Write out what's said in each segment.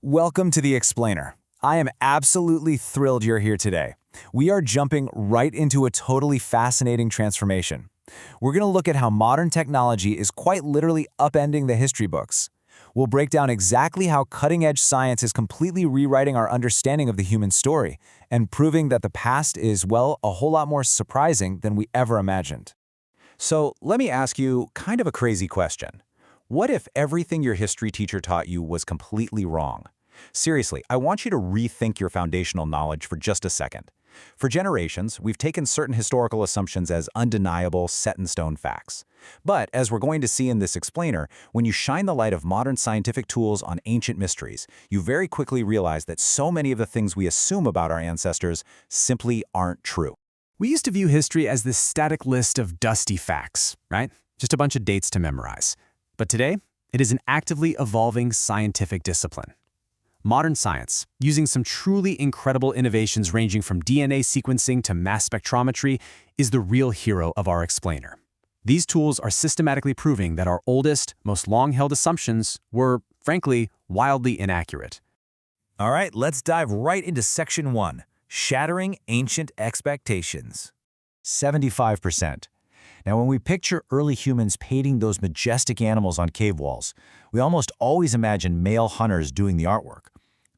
Welcome to The Explainer. I am absolutely thrilled you're here today. We are jumping right into a totally fascinating transformation. We're going to look at how modern technology is quite literally upending the history books. We'll break down exactly how cutting-edge science is completely rewriting our understanding of the human story and proving that the past is, well, a whole lot more surprising than we ever imagined. So let me ask you kind of a crazy question. What if everything your history teacher taught you was completely wrong? Seriously, I want you to rethink your foundational knowledge for just a second. For generations, we've taken certain historical assumptions as undeniable, set-in-stone facts. But as we're going to see in this explainer, when you shine the light of modern scientific tools on ancient mysteries, you very quickly realize that so many of the things we assume about our ancestors simply aren't true. We used to view history as this static list of dusty facts, right? Just a bunch of dates to memorize. But today, it is an actively evolving scientific discipline. Modern science, using some truly incredible innovations ranging from DNA sequencing to mass spectrometry, is the real hero of our explainer. These tools are systematically proving that our oldest, most long-held assumptions were, frankly, wildly inaccurate. All right, let's dive right into Section 1, Shattering Ancient Expectations. 75%. Now, when we picture early humans painting those majestic animals on cave walls, we almost always imagine male hunters doing the artwork.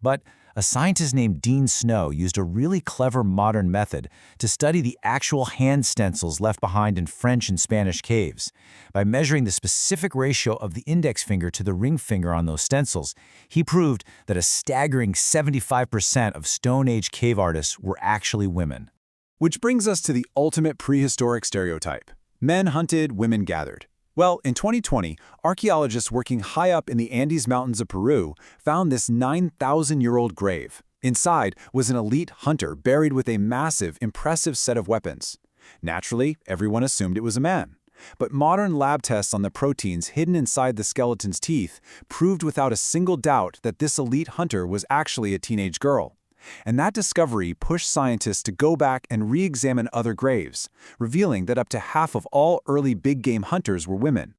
But a scientist named Dean Snow used a really clever modern method to study the actual hand stencils left behind in French and Spanish caves. By measuring the specific ratio of the index finger to the ring finger on those stencils, he proved that a staggering 75% of Stone Age cave artists were actually women. Which brings us to the ultimate prehistoric stereotype. Men hunted, women gathered. Well, in 2020, archaeologists working high up in the Andes Mountains of Peru found this 9,000-year-old grave. Inside was an elite hunter buried with a massive, impressive set of weapons. Naturally, everyone assumed it was a man. But modern lab tests on the proteins hidden inside the skeleton's teeth proved without a single doubt that this elite hunter was actually a teenage girl. And that discovery pushed scientists to go back and re-examine other graves, revealing that up to half of all early big-game hunters were women.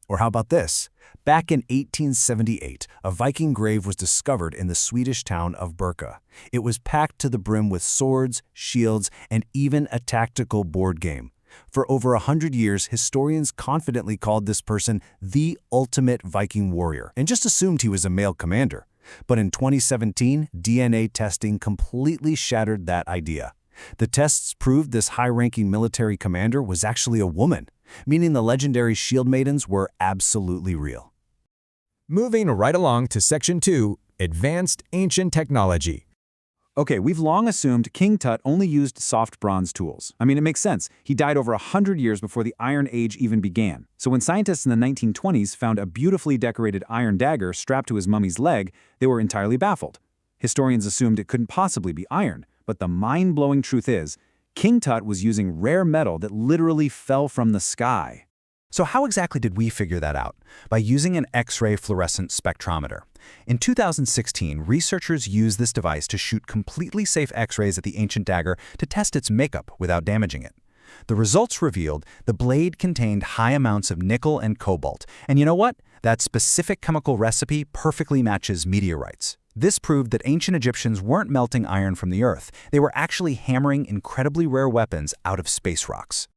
Or how about this? Back in 1878, a Viking grave was discovered in the Swedish town of Birka. It was packed to the brim with swords, shields, and even a tactical board game. For over 100 years, historians confidently called this person the ultimate Viking warrior and just assumed he was a male commander. But in 2017, DNA testing completely shattered that idea. The tests proved this high-ranking military commander was actually a woman, meaning the legendary shield maidens were absolutely real. Moving right along to Section 2, Advanced Ancient Technology. Okay, we've long assumed King Tut only used soft bronze tools. I mean, it makes sense. He died over 100 years before the Iron Age even began. So when scientists in the 1920s found a beautifully decorated iron dagger strapped to his mummy's leg, they were entirely baffled. Historians assumed it couldn't possibly be iron, but the mind-blowing truth is, King Tut was using rare metal that literally fell from the sky. So how exactly did we figure that out? By using an X-ray fluorescent spectrometer. In 2016, researchers used this device to shoot completely safe X-rays at the ancient dagger to test its makeup without damaging it. The results revealed the blade contained high amounts of nickel and cobalt. And you know what? That specific chemical recipe perfectly matches meteorites. This proved that ancient Egyptians weren't melting iron from the earth. They were actually hammering incredibly rare weapons out of space rocks.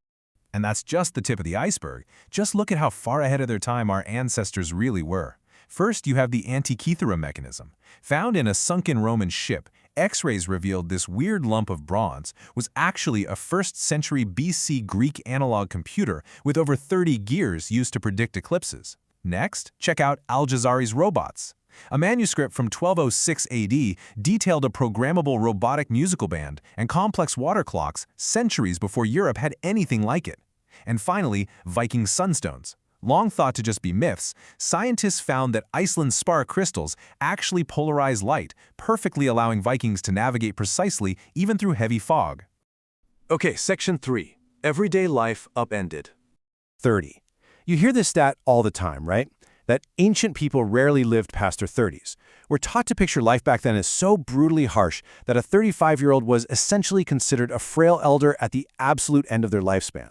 And that's just the tip of the iceberg. Just look at how far ahead of their time our ancestors really were. First, you have the Antikythera mechanism. Found in a sunken Roman ship, X-rays revealed this weird lump of bronze was actually a 1st century BC Greek analog computer with over 30 gears used to predict eclipses. Next, check out Al-Jazari's robots. A manuscript from 1206 AD detailed a programmable robotic musical band and complex water clocks centuries before Europe had anything like it. And finally, Viking sunstones. Long thought to just be myths, scientists found that Iceland's spar crystals actually polarize light, perfectly allowing Vikings to navigate precisely even through heavy fog. Okay, Section 3. Everyday life upended. 30. You hear this stat all the time, right? That ancient people rarely lived past their 30s. We're taught to picture life back then as so brutally harsh that a 35-year-old was essentially considered a frail elder at the absolute end of their lifespan.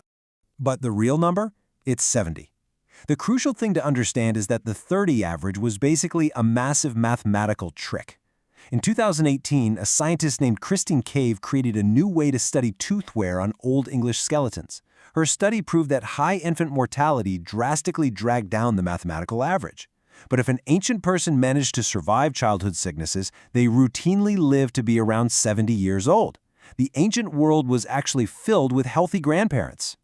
But the real number? It's 70. The crucial thing to understand is that the 30 average was basically a massive mathematical trick. In 2018, a scientist named Christine Cave created a new way to study tooth wear on Old English skeletons. Her study proved that high infant mortality drastically dragged down the mathematical average. But if an ancient person managed to survive childhood sicknesses, they routinely lived to be around 70 years old. The ancient world was actually filled with healthy grandparents.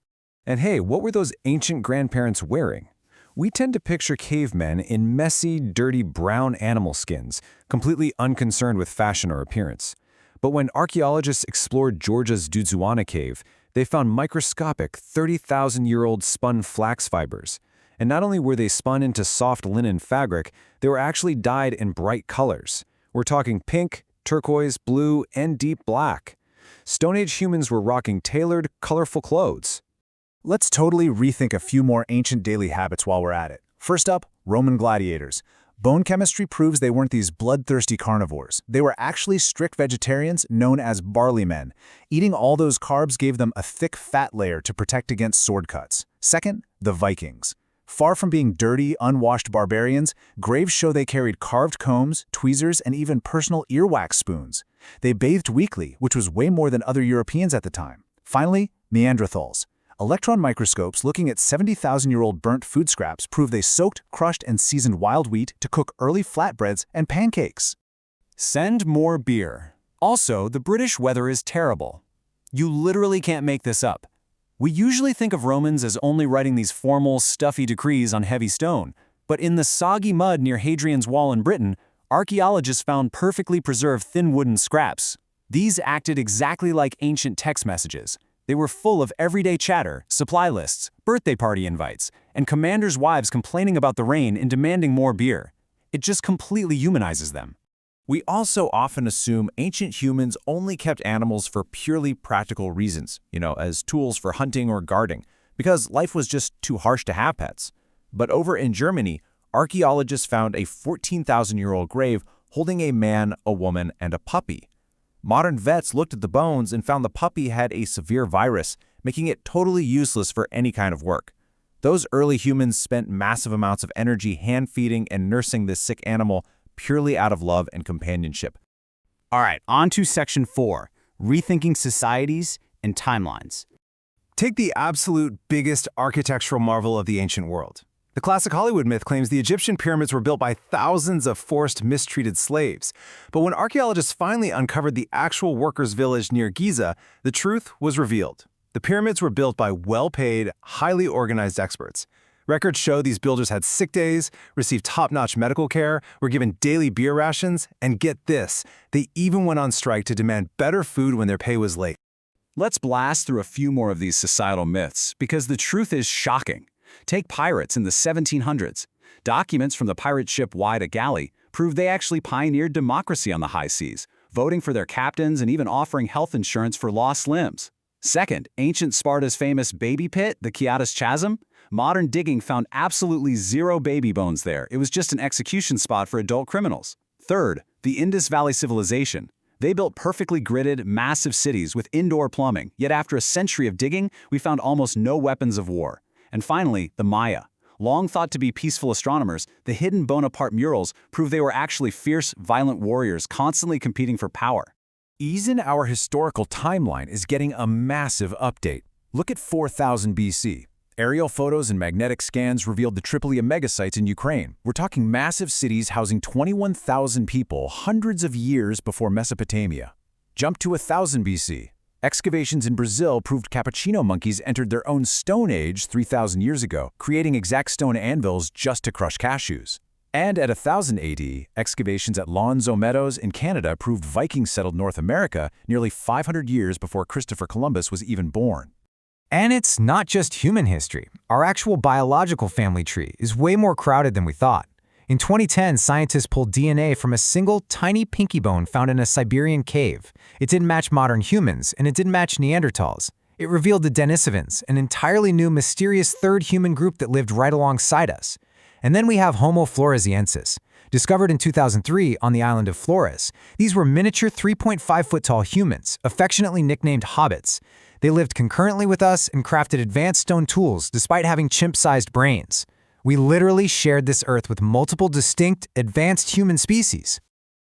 And hey, what were those ancient grandparents wearing? We tend to picture cavemen in messy, dirty brown animal skins, completely unconcerned with fashion or appearance. But when archaeologists explored Georgia's Dudzuana cave, they found microscopic 30,000-year-old spun flax fibers. And not only were they spun into soft linen fabric, they were actually dyed in bright colors. We're talking pink, turquoise, blue, and deep black. Stone Age humans were rocking tailored, colorful clothes. Let's totally rethink a few more ancient daily habits while we're at it. First up, Roman gladiators. Bone chemistry proves they weren't these bloodthirsty carnivores. They were actually strict vegetarians known as barley men. Eating all those carbs gave them a thick fat layer to protect against sword cuts. Second, the Vikings. Far from being dirty, unwashed barbarians, graves show they carried carved combs, tweezers, and even personal earwax spoons. They bathed weekly, which was way more than other Europeans at the time. Finally, Neanderthals. Electron microscopes looking at 70,000-year-old burnt food scraps prove they soaked, crushed, and seasoned wild wheat to cook early flatbreads and pancakes. Send more beer. Also, the British weather is terrible. You literally can't make this up. We usually think of Romans as only writing these formal, stuffy decrees on heavy stone, but in the soggy mud near Hadrian's Wall in Britain, archaeologists found perfectly preserved thin wooden scraps. These acted exactly like ancient text messages. They were full of everyday chatter, supply lists, birthday party invites, and commanders' wives complaining about the rain and demanding more beer. It just completely humanizes them. We also often assume ancient humans only kept animals for purely practical reasons, as tools for hunting or guarding, because life was just too harsh to have pets. But over in Germany, archaeologists found a 14,000-year-old grave holding a man, a woman, and a puppy. Modern vets looked at the bones and found the puppy had a severe virus, making it totally useless for any kind of work. Those early humans spent massive amounts of energy hand-feeding and nursing this sick animal purely out of love and companionship. All right, on to Section 4, Rethinking Societies and Timelines. Take the absolute biggest architectural marvel of the ancient world. The classic Hollywood myth claims the Egyptian pyramids were built by thousands of forced, mistreated slaves. But when archaeologists finally uncovered the actual workers' village near Giza, the truth was revealed. The pyramids were built by well-paid, highly organized experts. Records show these builders had sick days, received top-notch medical care, were given daily beer rations, and get this, they even went on strike to demand better food when their pay was late. Let's blast through a few more of these societal myths, because the truth is shocking. Take pirates in the 1700s. Documents from the pirate ship Whydah Galley prove they actually pioneered democracy on the high seas, voting for their captains and even offering health insurance for lost limbs. Second, ancient Sparta's famous baby pit, the Chiatis Chasm. Modern digging found absolutely zero baby bones there. It was just an execution spot for adult criminals. Third, the Indus Valley Civilization. They built perfectly gridded, massive cities with indoor plumbing, yet after a century of digging, we found almost no weapons of war. And finally, the Maya. Long thought to be peaceful astronomers, the hidden Bonaparte murals prove they were actually fierce, violent warriors constantly competing for power. Even our historical timeline is getting a massive update. Look at 4000 BC. Aerial photos and magnetic scans revealed the Tripoli megasites in Ukraine. We're talking massive cities housing 21,000 people hundreds of years before Mesopotamia. Jump to 1000 BC. Excavations in Brazil proved cappuccino monkeys entered their own Stone Age 3,000 years ago, creating exact stone anvils just to crush cashews. And at 1000 AD, excavations at Lonzo Meadows in Canada proved Vikings settled North America nearly 500 years before Christopher Columbus was even born. And it's not just human history. Our actual biological family tree is way more crowded than we thought. In 2010, scientists pulled DNA from a single tiny pinky bone found in a Siberian cave. It didn't match modern humans, and it didn't match Neanderthals. It revealed the Denisovans, an entirely new mysterious third human group that lived right alongside us. And then we have Homo floresiensis. Discovered in 2003 on the island of Flores, these were miniature 3.5-foot-tall humans, affectionately nicknamed hobbits. They lived concurrently with us and crafted advanced stone tools despite having chimp-sized brains. We literally shared this Earth with multiple distinct, advanced human species.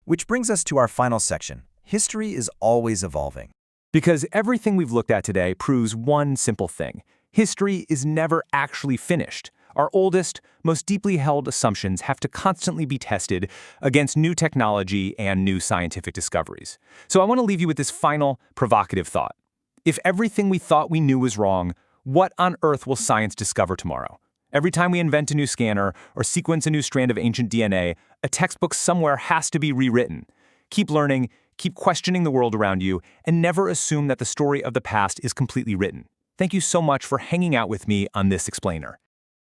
Which brings us to our final section. History is always evolving. Because everything we've looked at today proves one simple thing. History is never actually finished. Our oldest, most deeply held assumptions have to constantly be tested against new technology and new scientific discoveries. So I want to leave you with this final, provocative thought. If everything we thought we knew was wrong, what on earth will science discover tomorrow? Every time we invent a new scanner or sequence a new strand of ancient DNA, a textbook somewhere has to be rewritten. Keep learning, keep questioning the world around you, and never assume that the story of the past is completely written. Thank you so much for hanging out with me on this explainer.